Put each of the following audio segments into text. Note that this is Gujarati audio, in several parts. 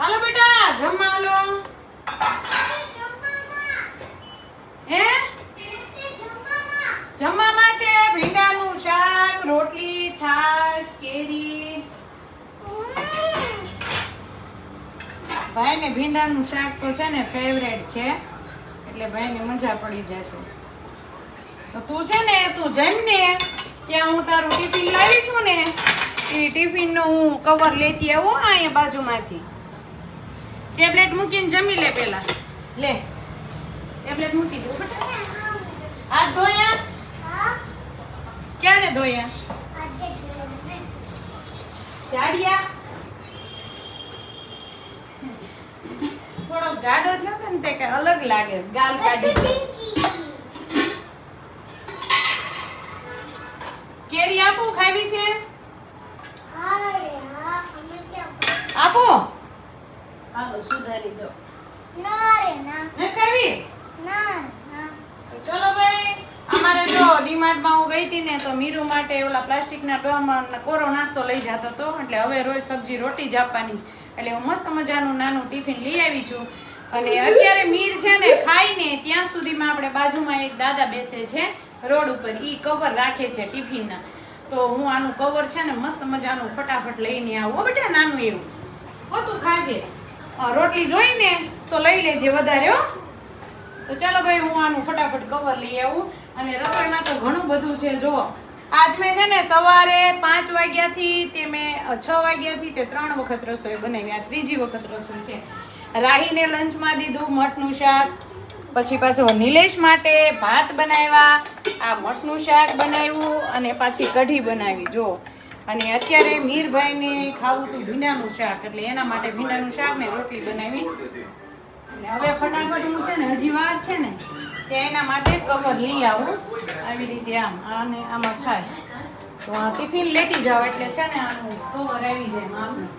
હાલો બેટા જમવા હાલો. હે જમવામાં છે ભીંડાનું શાક, રોટલી, છાશ, કેરી. ભાઈને ભીંડાનું શાક તો છે ને ફેવરેટ છે, એટલે ભાઈને મજા પડી જશે. તો તું છે ને તું જમને ત્યાં હું તારું ટિફિન લાવી છું ને, એ ટિફિનનો હું કવર લેતી આવું અહીંયા બાજુમાંથી. ટેબ્લેટ મૂકીને જમી લે પેલા. લે ટેબ્લેટ મૂકી દો બેટા. હાથ ધોયા? ક્યારે ધોયા? જાડિયા થોડો જાડો થયો છે ને તે કઈ અલગ લાગે છે, ગાલ કાઢી. કેરી આપો, ખાવી છે? આપો. હાલો સુધારી દો. નથી ખાવી? તો ચલો ભાઈ, અમારે જો ડીમાર્ટમાં હું ગઈ હતી ને તો મીરુ માટે ઓલા પ્લાસ્ટિકના ડોમાં કોરો નાસ્તો લઈ જતો હતો, એટલે હવે રોજ સબ્જી રોટી જ આપવાની છે. એટલે હું મસ્ત મજાનું નાનું ટિફિન લઈ આવી છું. અને અત્યારે મીર છે ને ખાઈને ત્યાં સુધીમાં આપણે બાજુમાં એક દાદા બેસે છે રોડ ઉપર, ઈ કવર રાખે છે ટિફિનના. તો હું આનું કવર છે ને મસ્ત મજાનું ફટાફટ લઈને આવું. હો બેટા નાનું એવું. હો તું ખાજે. રોટલી જોઈને તો લઈ લેજે વધારે હો. તો ચાલો ભાઈ હું આનું ફટાફટ કવર લઈ આવું. અને રસોઈમાં તો ઘણું બધું છે. જો આજ મેં છે ને સવારે 5 વાગ્યાથી તે મેં 6 વાગ્યાથી તે 3 વખત રસોઈ બનાવી. આ ત્રીજી વખત રસોઈ છે. રાહીને લંચમાં દીધું મઠનું શાક, પછી પાછું નિલેશ માટે ભાત બનાવ્યા, આ મઠનું શાક બનાવ્યું અને પાછી કઢી બનાવી. જો અને અત્યારે મીરભાઈને ખાવું હતું ભીંડાનું શાક, એટલે એના માટે ભીંડાનું શાક ને રોટલી બનાવી. અને હવે ફટાફટ હું છે ને હજી વાર છે ને ત્યાં એના માટે કવર લઈ આવું. આવી રીતે આમ અને આમાં છાશ. તો આ ટિફિન લેતી જાવ એટલે છે ને આનું કવર આવી જાય માપનું.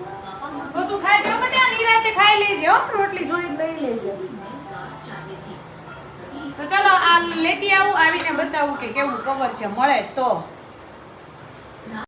તો તું ખાઈ જાવ બેટા, નિરાતે ખાઈ લેજે હો, રોટલી જોઈને લઈ લેજે. તો ચલો આ લેતી આવું, આવીને બતાવું કે કેવું કવર છે, મળે તો.